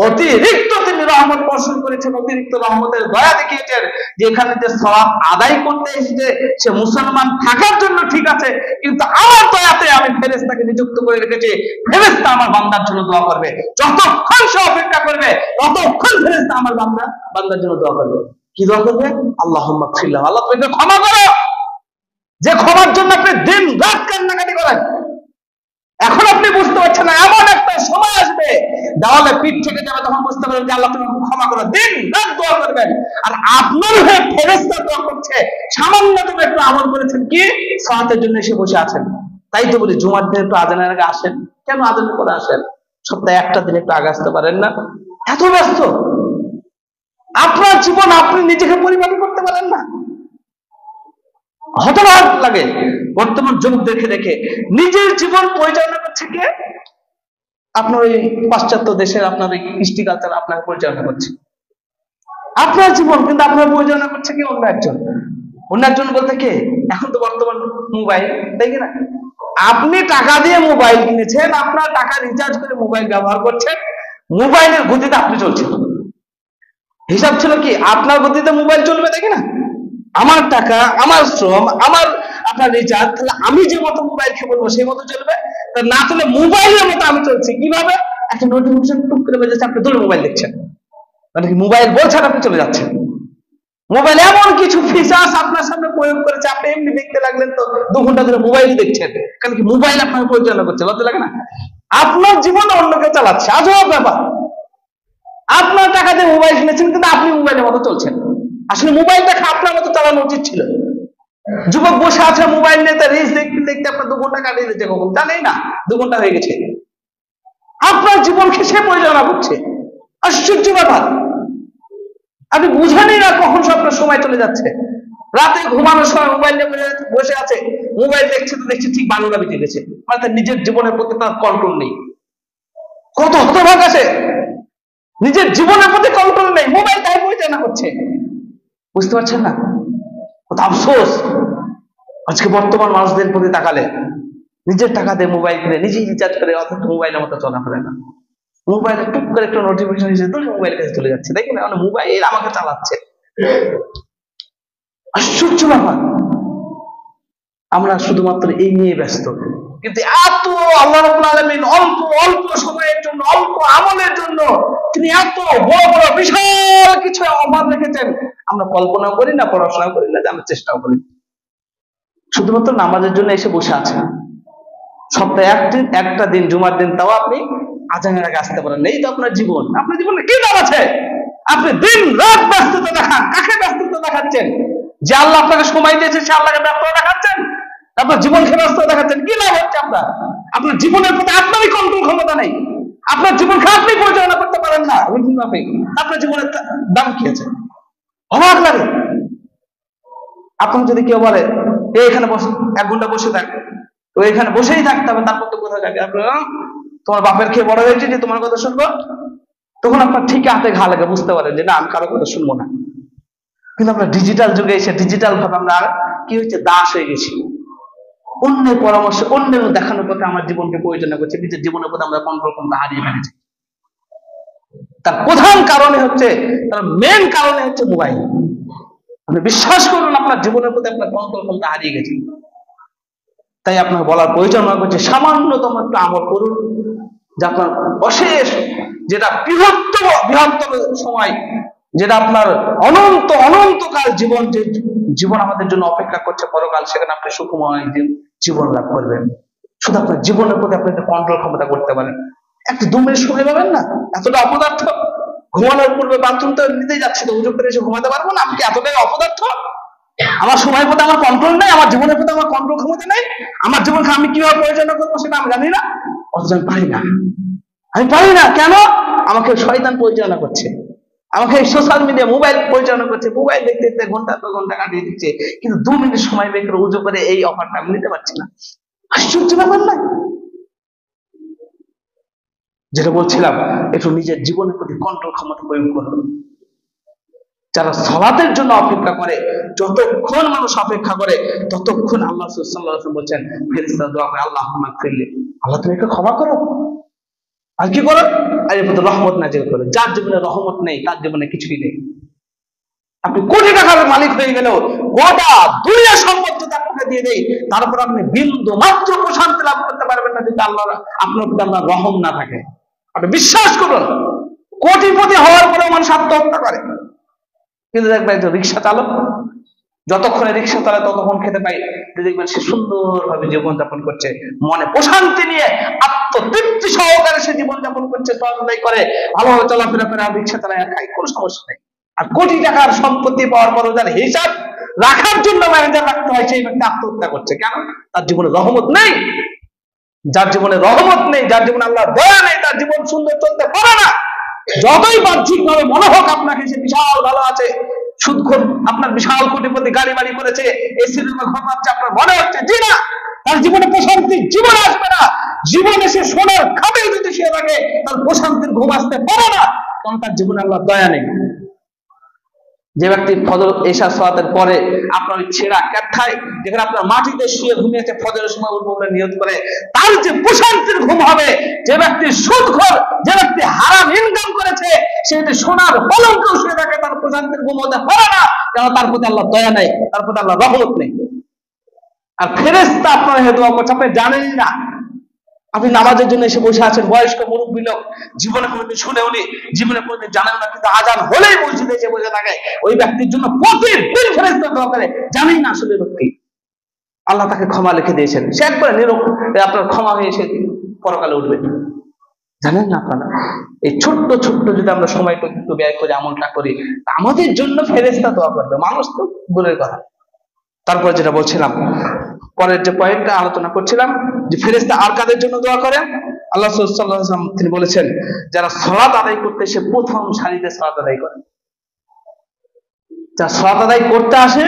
অতিরিক্ত তিনি রহমত বর্ষণ করেছেন, অতিরিক্ত রহমতের দয়া দেখিয়েছেন যে এখানে যে সালাত আদায় করতে এসেছে সে মুসলমান থাকার জন্য ঠিক আছে, কিন্তু আমার দয়াতে আমি ফেরেশতাকে নিযুক্ত করে রেখেছি, ফেরেশতা আমার বান্দার জন্য দোয়া করবে। যতক্ষণ সে অপেক্ষা করবে ততক্ষণ ফেরেশতা আমার বান্দার জন্য দোয়া করবে। কি দোয়া করবে? আল্লাহুম্মা গফিরলাহু, আল্লাহ তুমি ক্ষমা করো। যে ক্ষমার জন্য আপনি দিন রাত কান্নাকাটি করেন, এখন আপনি বুঝতে পারছেন না, এমন একটা সময় আসবে দেওয়ালে পিঠ থেকে যাবে, তখন বুঝতে পারবেন যে আল্লাহ তুমি ক্ষমা করো। দিন রাত দোয়া করবেন, আর আপনার হয়ে ফেরেশতা দোয়া করছে। সামান্য তুমি একটু আমল করেছেন, কি সালাতের জন্য এসে বসে আছেন। তাই তো বলি জুমার দিন একটু আজানের আগে আসেন। কেন আজান করে আসেন? সপ্তাহে একটা দিন একটু আগে আসতে পারেন না? এত ব্যস্ত আপনার জীবন, আপনি নিজেকে পরিপাটি করতে পারেন না? হতবাক লাগে বর্তমান যুবকদেরকে দেখে। নিজের জীবন পরিচালনা করছে কে? আপনার ওই পাশ্চাত্য দেশের আপনার ওই কৃষ্টি কালচার আপনাকে পরিচালনা করছে আপনার জীবন, কিন্তু আপনার পরিচালনা করছে কি? অন্য একজন। অন্য একজন বলতে কে? এখন তো বর্তমান মোবাইল, তাই কিনা? আপনি টাকা দিয়ে মোবাইল কিনেছেন, আপনার টাকা রিচার্জ করে মোবাইল ব্যবহার করছেন, মোবাইলের গতিতে আপনি চলছেন। হিসাব ছিল কি আপনার গতিতে মোবাইল চলবে, তাই কিনা? আমার টাকা, আমার শ্রম, আমার আপনার রিচার্জ, তাহলে আমি যে মতো মোবাইলকে বলবো সেই মতো চলবে। না চলে মোবাইলের মতো আমি চলছি। কিভাবে? একটা নোটিফিকেশন টুক করে বেজেছে, আপনি দূরে মোবাইল দেখছেন, মানে কি মোবাইল বলছেন আপনি চলে যাচ্ছেন। মোবাইল এমন কিছু ফিচার্স আপনার সামনে প্রয়োগ করেছে, আপনি এমনি দেখতে লাগলেন তো 2 ঘন্টা ধরে মোবাইল দেখছেন। কারণ কি মোবাইল আপনাকে পরিচালনা করছে, লজ্জা লাগে না? আপনার জীবন অন্য কেউ চালাচ্ছে, আজব ব্যাপার। আপনার টাকা দিয়ে মোবাইল কিনেছেন, কিন্তু আপনি মোবাইলের মতো চলছেন। আসলে মোবাইলটা আপনার মতো চালানো উচিত ছিল। যুবক বসে আছে মোবাইল নিয়ে, তার রিলস দেখতে দেখতে আপনার 2 ঘন্টা কাটিয়ে দিচ্ছে, কখন জানেই না 2 ঘন্টা হয়ে গেছে। আপনার জীবনকে সে পরিচালনা করছে। আশ্চর্য ব্যাপার, আপনি বুঝেনই না কখন সব আপনার সময় চলে যাচ্ছে। রাতে ঘুমানোর সময় মোবাইল নিয়ে বসে আছে, মোবাইল দেখছে তো দেখছে ঠিক 12টা বেজে গেছে। মানে তার নিজের জীবনের প্রতি তার কন্ট্রোল নেই। কত হতভাগ আছে, নিজের জীবনের প্রতি কন্ট্রোল নেই, মোবাইল তাই পরিচালনা করছে। বুঝতে পারছেন না? কত আফসোস। আজকে বর্তমান মানুষদের প্রতি তাকালে নিজের টাকা দিয়ে মোবাইল কিনে নিজেই রিচার্জ করে, অথচ মোবাইলের মতো চলা করে না। মোবাইলে টুক করে একটা নোটিফিকেশন এসে তো মোবাইলের কাছে চলে যাচ্ছে, দেখি না? মানে মোবাইল আমাকে চালাচ্ছে। আশ্চর্য ব্যাপার। আমরা শুধুমাত্র এই নিয়ে ব্যস্ত, কিন্তু এত আল্লাহ রাব্বুল আলামিন অল্প অল্প সময়ের জন্য, অল্প আমলের জন্য তিনি এত বড় বড় বিশাল কিছু অফার রেখেছেন, আমরা কল্পনা করি না, পড়াশোনা করি না, জানার চেষ্টাও করি। শুধুমাত্র নামাজের জন্য এসে বসে আছেন। সপ্তাহে একটা দিন জুমার দিন, তাও আপনি আজানের আগে আসতে পারেন। এই তো আপনার জীবন। আপনার জীবনে কি লাভ আছে? আপনি দিন রাত ব্যস্ততা দেখান। কাকে ব্যস্ততা দেখাচ্ছেন? যে আল্লাহ আপনাকে সময় দিয়েছে সে আল্লাহকে ব্যস্ততা দেখাচ্ছেন? আপনার জীবনকে ব্যস্ততা দেখাচ্ছেন? কি লাভ হচ্ছে আপনার? আপনার জীবনের প্রতি আপনারই কন্ট্রোল ক্ষমতা নেই। আপনার জীবনকে আপনি পরিচালনা করতে পারেন না। আপনার জীবনের দাম কি আছে? অবাক লাগে। আপনার যদি কেউ বলে এখানে বসে 1 ঘন্টা বসে থাক, তো এখানে বসেই থাকতে হবে, তারপর তো কোথায় যাবে? আপনার তোমার বাপের খেয়ে বড় হয়েছে যে তোমার কথা শুনবো, তখন আপনার ঠিক হাতে ঘা লাগে, বুঝতে পারেন যে না আমি কারো কথা শুনবো না। কিন্তু আমরা ডিজিটাল যুগে এসে ডিজিটাল ভাবে আমরা কি হয়েছে, দাস হয়ে গেছি। অন্যের পরামর্শ, অন্যের দেখানোর পথে আমার জীবনকে পরিচালনা করছে, নিজের জীবনের প্রতি আমরা কন্ট্রোল ক্ষমতা হারিয়ে ফেলেছি। তার প্রধান কারণে হচ্ছে, তার মেন কারণে হচ্ছে মোবাইল। আপনি বিশ্বাস করুন, আপনার জীবনের প্রতি আপনার কন্ট্রোল ক্ষমতা হারিয়ে গেছে। তাই আপনার বলার প্রয়োজন মনে করছে সামান্যতম একটু আমল করুন, যে আপনার অশেষ, যেটা বৃহত্তম সময়, যেটা আপনার অনন্ত অনন্তকাল জীবন, যে জীবন আমাদের জন্য অপেক্ষা করছে পরকাল, সেখানে আপনি সুখময় জীবন লাভ করবেন। শুধু আপনার জীবনের প্রতি আপনি কন্ট্রোল ক্ষমতা করতে পারেন। একটু 2 মিনিট সময় পাবেন না? এতটা অপদার্থ? ঘুমানোর পূর্বে বাথরুম তো নিতেই যাচ্ছি, তো উজু করে এসে ঘুমাতে পারবো না? আপনি এতটাই অপদার্থ? আমার সময়ের প্রতি আমার কন্ট্রোল নেই, আমার জীবনের প্রতি আমার কন্ট্রোল ক্ষমতা নেই, আমার জীবনকে আমি কিভাবে পরিচালনা করবো সেটা আমি জানি না, অথচ আমি পারি না। আমি পারি না কেন? আমাকে শয়তান পরিচালনা করছে, আমাকে সোশ্যাল মিডিয়া মোবাইল পরিচালনা করছে, মোবাইল দেখতে দেখতে ঘন্টা পর ঘন্টা কাটিয়ে দিচ্ছে, কিন্তু 2 মিনিট সময় বের করে উজু করে এই অফারটা আমি নিতে পারছি না। আশ্চর্য ব্যাপার না? যেটা বলছিলাম, একটু নিজের জীবনের প্রতি কন্ট্রোল ক্ষমতা প্রয়োগ করুন। যারা সালাতের জন্য অপেক্ষা করে, যতক্ষণ মানুষ অপেক্ষা করে ততক্ষণ আল্লাহ সাল্লাল্লাহু আলাইহি ওয়াসাল্লাম বলেন ফেরেশতারা দোয়া করে, আল্লাহুম্মা গফিরলি, আল্লাহ তুমি একটু ক্ষমা করো। আর কি করো? আর এর প্রতি রহমত নাজিল করো। যার জীবনে রহমত নেই তার জীবনে কিছুই নেই। আপনি কোটি টাকার মালিক হয়ে গেলেও গোটা দুনিয়া সম্পদ যদি আপনাকে দিয়ে দেয়, তারপর আপনি বিন্দু মাত্র প্রশান্তি লাভ করতে পারবেন না যদি আল্লাহ আপনার প্রতি আল্লাহর রহম না থাকে। আপনি বিশ্বাস করুন, কোটিপতি হওয়ার পরেও মানুষ আত্মহত্যা করে, কিন্তু দেখবেন একজন রিক্সা চালক যতক্ষণে রিক্সা চালায় ততক্ষণ খেতে পাই, দেখবেন সে সুন্দরভাবে জীবনযাপন করছে, মনে প্রশান্তি নিয়ে আত্মতৃপ্তি সহকারে সে জীবনযাপন করছে, সহযোগিতা করে, ভালোভাবে চলাফেরা করে, রিক্সা চালায়, খাই, কোনো সমস্যা নেই। আর কোটি টাকার সম্পত্তি পাওয়ার পরও যার হিসাব রাখার জন্য ম্যানেজার রাখতে হয়, সেই ব্যক্তি আত্মহত্যা করছে। কেন? তার জীবনে রহমত নেই। যার জীবনে রহমত নেই, যার জীবনে আল্লাহর দয়া নেই, তার জীবন সুন্দর চলতে পারে না। যতই বাহ্যিক ভাবে মনে হোক আপনাকে সে বিশাল ভালো আছে, সুদখোর আপনার বিশাল কোটিপতি, গাড়ি বাড়ি করেছে, এসি রুমে ঘুমাচ্ছে, আপনার মনে হচ্ছে জি না, তার জীবনে প্রশান্তি জীবনে আসবে না। জীবনে সে সোনার খাবে যদি সে থাকে, তার প্রশান্তির ঘুম আসতে পারে না, কারণ তার জীবনে আল্লাহর দয়া নেই। যে ব্যক্তি ফজর এশা সালাতের পরে আপনার ওই ছেঁড়া ক্যাথায় যেখানে আপনার মাটিতে শুয়ে ঘুমিয়েছে, ফজরের সময় উঠবো বলে নিয়ত করে, তার যে প্রশান্তির ঘুম হবে। যে ব্যক্তি সুদখোর, যে ব্যক্তি হারাম ইনকাম করেছে, সে যদি সোনার পলঙ্কেও শুয়ে থাকে, তার প্রশান্তির ঘুম হতে পারে না, কারণ তার প্রতি আল্লাহ দয়া নেই, তার প্রতি আল্লাহ রহমত নেই। আর ফেরেশতা আপনার হয়ে দোয়া করছে, আপনি জানেনই না। আপনি নামাজের জন্য এসে বসে আছেন, বয়স্ক মুরব্বী লোক, জীবনে কোনোদিন শুনেও নি, জীবনে কোনোদিন জানেও না, কিন্তু আজান হলেই মসজিদে এসে বসে থাকে। ওই ব্যক্তির জন্য প্রতিদিন ফেরেশতা দোয়া করে, জানেন না আসলে ব্যক্তি আল্লাহ তাকে ক্ষমা লিখে দিয়েছেন, সে একবারে আপনার ক্ষমা হয়ে এসে পরকালে উঠবে। জানেন না আপনারা? এই ছোট্ট ছোট্ট যদি আমরা সময়টা একটু ব্যয় করে আমলটা করি, আমাদের জন্য ফেরেশতা দোয়া করবে, মানুষ তো দূরের কথা। তারপর যেটা বলছিলাম, পরের যে পয়েন্টটা আলোচনা করছিলাম, যে ফেরেশতা আর কাদের জন্য দোয়া করেন? আল্লাহ সাল্লাল্লাহু আলাইহি ওয়াসাল্লাম তিনি বলেছেন, যারা সালাত আদায় করতে এসে প্রথম সারিতে সালাত আদায় করে, যারা সালাত আদায় করতে আসে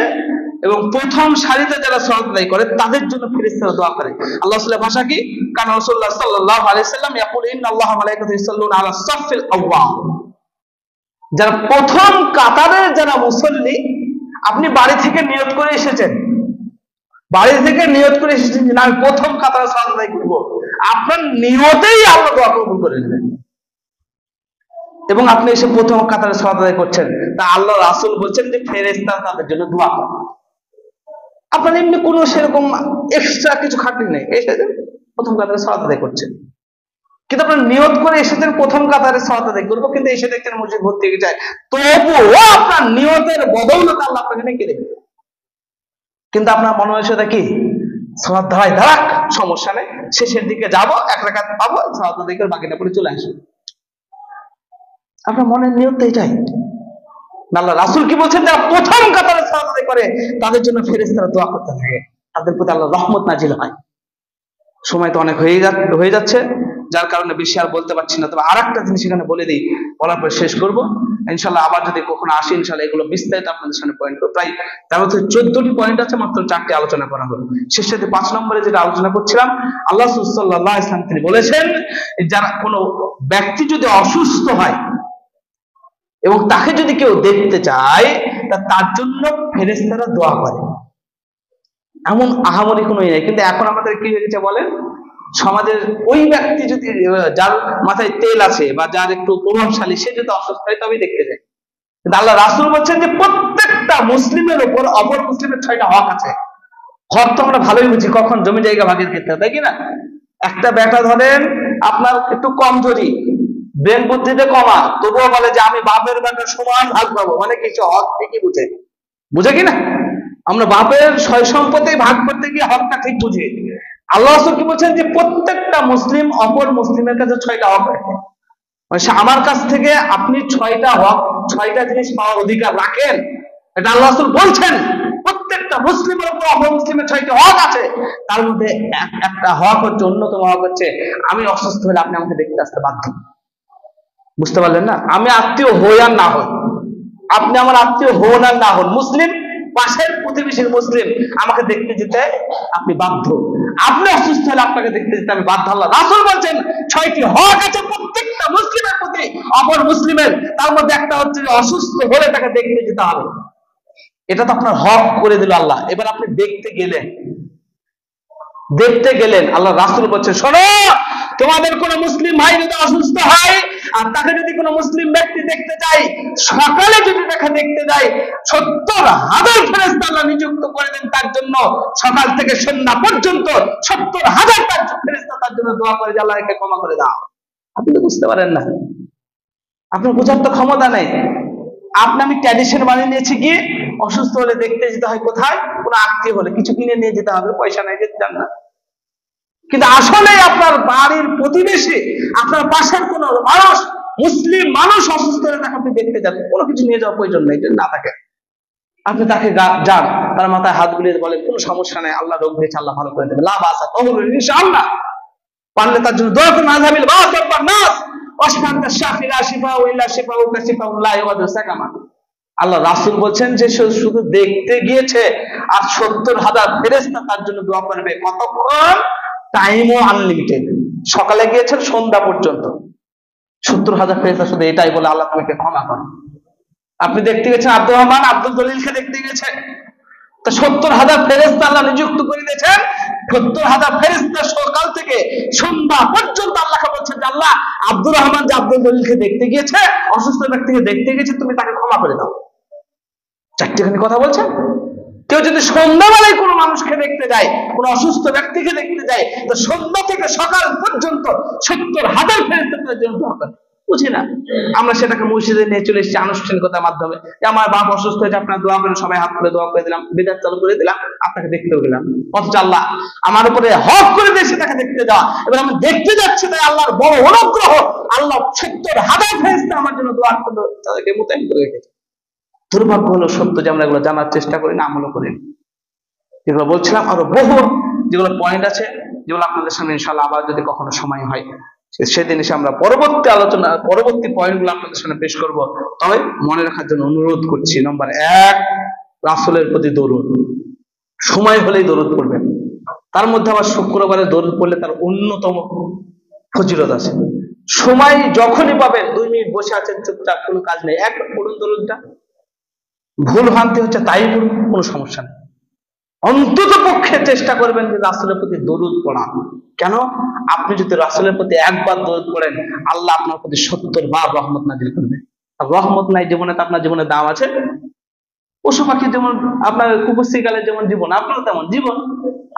এবং প্রথম সারিতে যারা সালাত আদায় করে, তাদের জন্য ফেরেশতারা দোয়া করে। আল্লাহ রাসূলের ভাষা কি? কারণ রাসূলুল্লাহ সাল্লাল্লাহু আলাইহি ওয়াসাল্লাম ইয়াকুল ইন্নাল্লাহা ওয়া মালাইকাতাহু ইউসাল্লুনা আলাস সাফফিল আউয়াল। যারা প্রথম কাতারের যারা মুসল্লি, আপনি বাড়ি থেকে নিয়ত করে এসেছেন, বাড়ি থেকে নিয়ত করে এসেছেন যে আমি প্রথম কাতারে সালাত আদায় করব, আপনার নিয়তেই আল্লাহ দোয়া কবুল করে নেবেন। এবং আপনি এসে প্রথম কাতারে সালাত আদায় করছেন, তা আল্লাহ রাসূল বলছেন যে ফেরেশতারা তাদের জন্য দোয়া করে। আপনার এমনি কোনো সেরকম এক্সট্রা কিছু খাটনি নেই, এসে প্রথম কাতারে সালাত আদায় করছেন, কিন্তু আপনার নিয়ত করে এসেছেন প্রথম কাতারে সালাত আদায় করবো, কিন্তু এসে দেখছেন মসজিদ ভর্তি হয়ে যায়, তবুও আপনার নিয়তের বদৌলতে আল্লাহ আপনাকে নেকি দেবে। কিন্তু আপনার মনে হয়েছে কি সালাত দাঁড়াক, সমস্যা নেই, শেষের দিকে যাব, এক রাকাত পাবো, সালাত আদায় করে বাকিটা পরে চলে আসবো। আপনার মনের নিয়ত এটাই। আল্লাহ রাসূল কি বলছেন? যারা প্রথম কাতারে সালাত আদায় করে তাদের জন্য ফেরেশতারা দোয়া করতে থাকে, তাদের প্রতি আল্লাহর রহমত নাজিল হয়। সময় তো অনেক হয়ে যাচ্ছে, যার কারণে বেশি আর বলতে পারছি না। তবে আরেকটা জিনিস এখানে বলে দিই, বলার পর শেষ করবো ইনশাআল্লাহ। আবার যদি কখনো আসি ইনশাআল্লাহ এগুলো বিস্তারিত আপনাদের সামনে পয়েন্ট করব। প্রায় তার মধ্যে 14টি পয়েন্ট আছে, মাত্র 4টি আলোচনা করা হলো। শেষ সাথে 5 নম্বরে যেটা আলোচনা করছিলাম, আল্লাহ সাল্লাল্লাহু আলাইহি ওয়াসাল্লাম তিনি বলেছেন, যারা কোনো ব্যক্তি যদি অসুস্থ হয় এবং তাকে যদি কেউ দেখতে চায়, তার জন্য ফেরেশতারা দোয়া করে। এমন আহামরি কোনো নেই। কিন্তু এখন আমাদের কি হয়ে গেছে বলেন, সমাজের ওই ব্যক্তি যদি, যার মাথায় তেল আছে বা যার একটু প্রভাবশালী, সে যদি অসুস্থ হয় তবেই দেখতে যায়। কিন্তু আল্লাহ রাসূল বলছেন যে প্রত্যেকটা মুসলিমের উপর অপর মুসলিমের 6টা হক আছে। হক তো আমরা ভালোই বুঝি, কখন জমি জায়গা ভাগের ক্ষেত্রে, তাই কি না? একটা বেটা ধরেন আপনার একটু কমজোরি, ব্রেন বুদ্ধিতে কমা, তবুও বলে যে আমি বাপের বেটা সমান ভাগ পাবো, মানে কিছু হক ঠিকই বুঝে কিনা? আমরা বাপের সয় সম্পত্তি ভাগ করতে গিয়ে হকটা ঠিক বুঝি। আল্লাহ রাসূল কি বলছেন যে প্রত্যেকটা মুসলিম অপর মুসলিমের কাছে 6টা হক রাখে। মানে আমার কাছ থেকে আপনি 6টা হক, 6টা জিনিস পাওয়ার অধিকার রাখেন, এটা আল্লাহ রাসূল বলছেন। প্রত্যেকটা মুসলিমের উপর অপর মুসলিমের 6টি হক আছে। তার মধ্যে একটা হক হচ্ছে, অন্যতম হক হচ্ছে, আমি অসুস্থ হলে আপনি আমাকে দেখতে আসতে বাধ্য। বুঝতে পারলেন না? আমি আত্মীয় হই আর না হই, আপনি আমার আত্মীয় হন আর না হন, মুসলিম, পাশের প্রতিবেশীর মুসলিম, আমাকে দেখতে যেতে আপনি বাধ্য। আপনি অসুস্থ হলে আপনাকে দেখতে যেতে আমি বাধ্য। আল্লাহ রাসূল বলছেন 6টি হক আছে প্রত্যেকটা মুসলিমের প্রতি অপর মুসলিমের। তার মধ্যে একটা হচ্ছে যে অসুস্থ হলে তাকে দেখতে যেতে হবে। এটা তো আপনার হক করে দিল আল্লাহ। এবার আপনি দেখতে গেলেন, আল্লাহ রাসূল বলছেন, শোনো, তোমাদের কোন মুসলিম ভাই যদি অসুস্থ হয় আর তাকে যদি কোনো মুসলিম ব্যক্তি দেখতে যায়, সকালে যদি তাকে দেখতে যায়, 70,000 ফেরেশতা আল্লাহ নিযুক্ত করে দেন তার জন্য। সকাল থেকে সন্ধ্যা পর্যন্ত 70,000 ফেরেশতা তার জন্য দোয়া করে যে আল্লাহ একে ক্ষমা করে দাও। আপনি তো বুঝতে পারেন না, আপনার বোঝার তো ক্ষমতা নেই। আমি ট্র্যাডিশন বানিয়ে নিয়েছি কি, অসুস্থ হলে দেখতে যেতে হয় কোথায়, কোনো আত্মীয় হলে কিছু কিনে নিয়ে যেতে হবে, পয়সা নাই যেতে চান না। কিন্তু আসলে আপনার বাড়ির প্রতিবেশী, আপনার পাশের কোন মানুষ, মুসলিম মানুষ অসুস্থ হলে তাকে আপনি দেখতে যান, কোনো কিছু নিয়ে যাওয়ার প্রয়োজন নেই। যদি না থাকে আপনি তাকে যান, তার মাথায় হাত বুলিয়ে বলেন, কোনো সমস্যা নেই, আল্লাহ রোগ দিয়েছে, আল্লাহ ভালো করে দেবে, লাভ আসা তহরুল ইনশাআল্লাহ। পারলে তার জন্য দোয়া করুন, আযাবিল বাস ওয়াল নাস ওয়াশফান্তা শাফিরা শিফা ওয়া ইল্লা শিফা ওয়া শিফা লা ইয়াদু সাকামা। আল্লাহ রাসূল বলছেন যে সে শুধু দেখতে গিয়েছে আর 70,000 ফেরেশতা তার জন্য দোয়া করবে। কতক্ষণ? টাইমও আনলিমিটেড, সকালে গিয়েছেন সন্ধ্যা পর্যন্ত। 70,000 ফেরেশতা শুধু এটাই বলে, আল্লাহ তোমাকে ক্ষমা করো। আপনি দেখতে গেছেন আব্দুর রহমান আব্দুল জলিলকে দেখতে গেছেন, তো 70,000 ফেরেশতা আল্লাহ নিযুক্ত করে দিয়েছেন। 70,000 ফেরেশতা সকাল থেকে সন্ধ্যা পর্যন্ত আল্লাহকে বলছেন যে আল্লাহ, আব্দুর রহমান যে আব্দুল জলিলকে দেখতে গিয়েছে, অসুস্থ ব্যক্তিকে দেখতে গিয়েছে, তুমি তাকে ক্ষমা করে দাও। চারটিখানি কথা বলছেন। কেউ যদি সন্ধ্যাবেলায় কোনো মানুষকে দেখতে যায়, কোনো অসুস্থ ব্যক্তিকে দেখতে যায়, তো সন্ধ্যা থেকে সকাল পর্যন্ত 70,000 ফেরেশতার জন্য দোয়া করে। বুঝি না, আমরা সেটাকে মসজিদে নিয়ে চলে এসেছি আনুষ্ঠানিকতার মাধ্যমে, যে আমার বাপ অসুস্থ হয়েছে, আপনার দোয়া করে, সবাই হাত করে দোয়া করে দিলাম, বিদাত চালু করে দিলাম, আপনাকে দেখতেও গেলাম। অথচ আল্লাহ আমার উপরে হক করে দিয়েছে তাকে দেখতে যাওয়া। এবার আমি দেখতে যাচ্ছি, তাই আল্লাহর বড় অনুগ্রহ, আল্লাহ 70,000 ফেরেশতা আমার জন্য দোয়া করে তাদেরকে মোতায়েন করে রেখেছে। দুর্ভাগ্য হলো সত্য যে আমরা এগুলো জানার চেষ্টা করি না, আমলও করি না। যেগুলো বলছিলাম আরো বহু যেগুলো পয়েন্ট আছে, যেগুলো আপনাদের সামনে ইনশাআল্লাহ আবার যদি কখনো সময় হয় সেদিন এসে আমরা পরবর্তী পয়েন্টগুলো আপনাদের সামনে পেশ করব। তবে মনে রাখার জন্য অনুরোধ করছি, নম্বর 1, রাসূলের প্রতি দরুদ। সময় হলেই দরুদ পড়বেন। তার মধ্যে আবার শুক্রবারে দরুদ পড়লে তার অন্যতম ফজিলত আছে। সময় যখনই পাবেন, 2 মিনিট বসে আছেন চুপচাপ, কোনো কাজ নেই, একবার পড়ুন দরুদটা। ভুল ভ্রান্তি হচ্ছে তাই পড়ুন, কোনো সমস্যা নেই। অন্তত পক্ষে চেষ্টা করবেন যে রাসূলের প্রতি দরুদ পড়া। কেন? আপনি যদি রাসূলের প্রতি একবার দরুদ পড়েন, আল্লাহ আপনার প্রতি 70 বার রহমত নাযিল করবে। আর রহমত নাই জীবনে, তো আপনার জীবনে দাম আছে? পশু পাখি যেমন, আপনার কুকুর শিকালের যেমন জীবন, আপনার তেমন জীবন।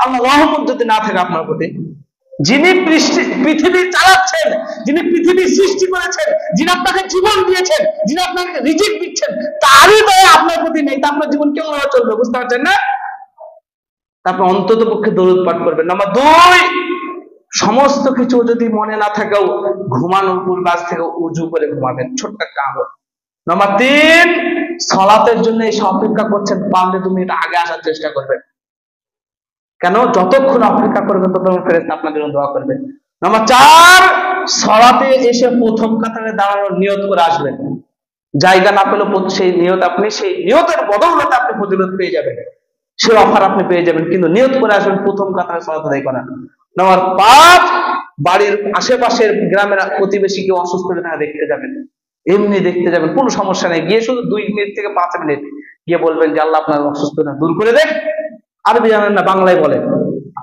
আল্লাহ রহমত যদি না থাকে আপনার প্রতি, যিনি পৃথিবী চালাচ্ছেন, যিনি পৃথিবী সৃষ্টি করেছেন, যিনি আপনাকে জীবন দিয়েছেন, যিনি আপনাকে রিজিক দিচ্ছেন, তারই দয়া আপনার প্রতি নেই, তা আপনার জীবন কেমন ভাবে চলবে? বুঝতে পারছেন না? তারপর অন্তত পক্ষে দরুদ পাঠ করবেন। নাম্বার 2, সমস্ত কিছু যদি মনে না থাকেও ঘুমানোর পূর্বে গাছ থেকে উজু করে ঘুমাবেন, ছোট্ট একটা আমল। নাম্বার 3, সালাতের জন্য এসে অপেক্ষা করছেন, পারলে 2 মিনিট আগে আসার চেষ্টা করবেন। কেন? যতক্ষণ অপেক্ষা করবেন ততক্ষণ ফেরেশতা আপনার জন্য দোয়া করবে। নাম্বার 4, সালাতে এসে প্রথম কাতারে দাঁড়ানোর নিয়ত করে আসবেন। জায়গা না পেলে সেই নিয়তের বদৌলতে আপনি ফজিলত পেয়ে যাবেন, সেই অফার আপনি পেয়ে যাবেন, কিন্তু নিয়ত করে আসবেন প্রথম কাতারে সালাত আদায় করার। নাম্বার 5, বাড়ির আশেপাশের গ্রামের প্রতিবেশী কেউ অসুস্থ হলে তারা দেখতে যাবেন, এমনি দেখতে যাবেন, কোনো সমস্যা নেই। গিয়ে শুধু 2 মিনিট থেকে 5 মিনিট গিয়ে বলবেন যে আল্লাহ আপনার অসুস্থতা দূর করে দেন। আরবি জানেন না, বাংলায় বলেন,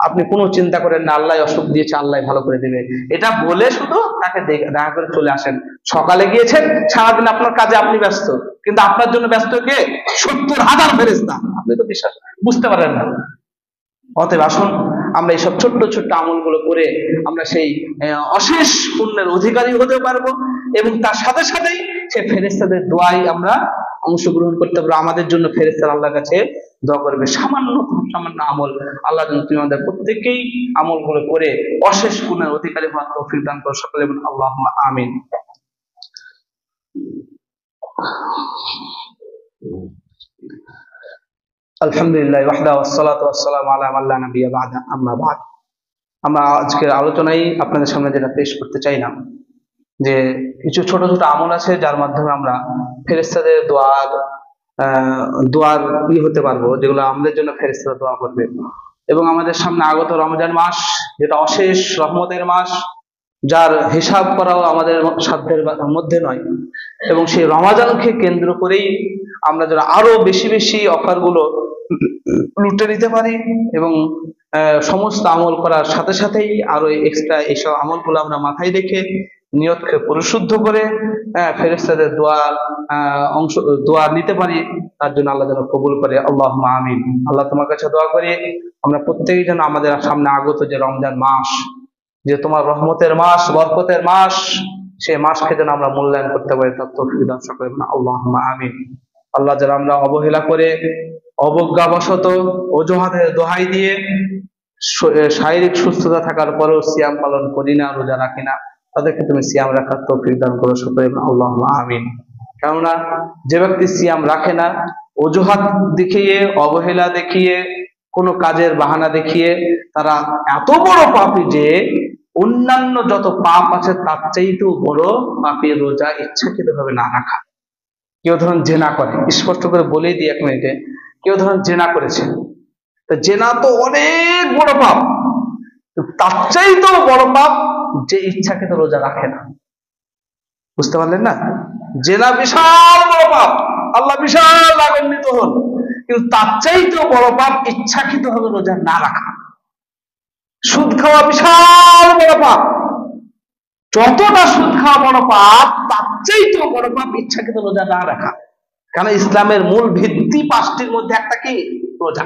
আপনি কোনো চিন্তা করেন না, আল্লাহ অসুখ দিয়েছে, আল্লাহ ভালো করে দেবে, এটা বলে শুধু তাকে দেখা করে চলে আসেন। সকালে গিয়েছেন, সারাদিন আপনার কাজে আপনি ব্যস্ত, কিন্তু আপনার জন্য ব্যস্ত কে? 70,000 ফেরেশতা। আপনি তো বিশ্বাস বুঝতে পারেন না। অতএব আসুন আমরা এইসব ছোট্ট ছোট্ট আমলগুলো করে আমরা সেই অশেষ পুণ্যের অধিকারী হতে পারবো, এবং তার সাথে সাথেই সেই ফেরেশতাদের দোয়ায় আমরা অংশগ্রহণ করতে পারবো। আমাদের জন্য ফেরেশতারা আল্লাহর কাছে দোয়া করবে। সামান্য আমল, আল্লাহ যেন তুমি আমাদের প্রত্যেকেই আমলগুলো করে অশেষ পুণ্যের অধিকারী হওয়ার তৌফিক দান করো। সকলে বলুন আল্লাহুম্মা আমিন। আলহামদুলিল্লাহ ওয়াহদা ওয়াসসালাতু ওয়াসসালামু আলা মান লা নাবিয়্যা বা'দা আম্মা বা'দ। আমরা আজকের আলোচনায় আপনাদের সামনে যেটা পেশ করতে চাইলাম যে কিছু ছোট ছোট আমল আছে যার মাধ্যমে আমরা ফেরেশতাদের দোয়ার হতে পারবো, যেগুলো আমাদের জন্য ফেরেশতারা দোয়া করবে। এবং আমাদের সামনে আগত রমজান মাস, যেটা অশেষ রহমতের মাস, যার হিসাব করাও আমাদের সাধ্যের মধ্যে নয়, এবং সেই রমাজানকে কেন্দ্র করেই আমরা যারা আরো বেশি বেশি অফার গুলো লুটে নিতে পারি এবং সমস্ত আমল করার সাথে সাথেই আরো এক্সট্রা এইসব আমলগুলো আমরা মাথায় রেখে নিয়তকে পরিশুদ্ধ করে ফেরেশতাদের দোয়া নিতে পারি, তার জন্য আল্লাহ যেন কবুল করে। আল্লাহুম্মা আমিন। আল্লাহ তোমার কাছে দোয়া করি আমরা প্রত্যেকেই যেন আমাদের সামনে আগত যে রমজান মাস, যে তোমার রহমতের মাস, বরকতের মাস, সেই মাসকে যেন আমরা মূল্যায়ন করতে পারি, তার তৌফিক দান করেন না। আল্লাহুম্মা আমিন। আল্লাহ যেন আমরা অবহেলা করে, অবজ্ঞাবশত, অজুহাতের দোহাই দিয়ে শারীরিক সুস্থতা থাকার পরেও সিয়াম পালন করি না, রোজা রাখি না, তাদেরকে তুমি সিয়াম রাখার তৌফিক দান করো সকলে। আল্লাহুম্মা আমিন। কেননা যে ব্যক্তি সিয়াম রাখে না, অজুহাত দেখিয়ে, অবহেলা দেখিয়ে, কোনো কাজের বাহানা দেখিয়ে, তারা এত বড় পাপী যে অন্যান্য যত পাপ আছে তার চাইতেও বড় পাপী রোজা ইচ্ছাকৃত ভাবে না রাখা। কেউ ধরুন জেনা করে, স্পষ্ট করে বলেই দিই এক মিনিটে, কেউ ধরুন জেনা করেছে, তা জেনা তো অনেক বড় পাপ, তার চাইতেও বড় পাপ যে ইচ্ছাকৃত রোজা রাখে না। বুঝতে পারলেন না? জেনা বিশাল বড় পাপ, আল্লাহ বিশাল রাগান্বিত হন, কিন্তু তার চাইতেও বড় পাপ ইচ্ছাকৃত ভাবে রোজা না রাখা। সুদ খাওয়া বিশাল বড় পাপ, যতটা সুদ খাওয়া বড় পাপ, তার চাইতেও বড় পাপ ইচ্ছাকৃত রোজা না রাখা। কারণ ইসলামের মূল ভিত্তি পাঁচটির মধ্যে একটা কি? রোজা।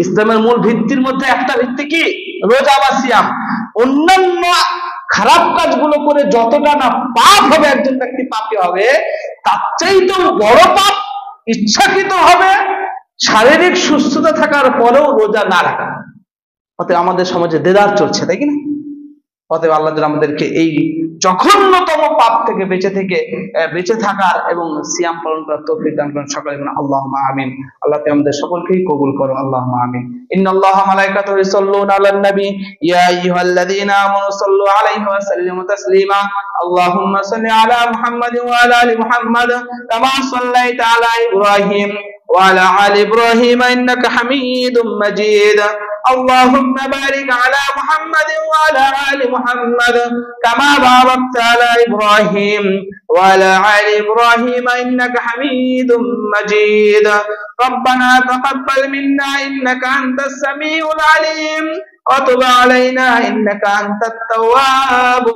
ইসলামের মূল ভিত্তির মধ্যে একটা ভিত্তি কি? রোজা বা সিয়াম। অন্যান্য খারাপ কাজগুলো করে যতটা না পাপ হবে, একজন ব্যক্তি পাপী হবে, তার চাইতেও বড় পাপ ইচ্ছাকৃত হবে শারীরিক সুস্থতা থাকার পরেও রোজা না রাখা। অতএব আমাদের সমাজে দেদার চলছে, তাই কি না? অতএব আল্লাহ আমাদেরকে এই জঘন্যতম পাপ থেকে বেঁচে থাকার এবং সিয়াম পালন করার তৌফিক দান করেন সকলে। আল্লাহুম্মা আমিন। আল্লাহ আমাদের সকলকেই কবুল করো। আল্লাহুম্মা আমিন। ইন্নাল্লাহা মালাইকাতুহু ইউসাল্লুনা আলান নবী ইয়া আইয়ুহাল্লাযীনা আমানু সাল্লু আলাইহি ওয়া সাল্লিমু তাসলিমা। আল্লাহুম্মা সাল্লি আলা মুহাম্মাদ ওয়া আলা আলি মুহাম্মাদ কামা সাল্লাইতা আলা ইব্রাহিম ওয়া আলা আলি ইব্রাহিম ইন্নাকা হামিদুম মাজিদ। اللهم بارك على محمد وعلى آل محمد كما باركت على إبراهيم وعلى آل إبراهيم إنك حميد مجيد. ربنا تقبل منا إنك أنت السميع العليم وتب علينا إنك أنت التواب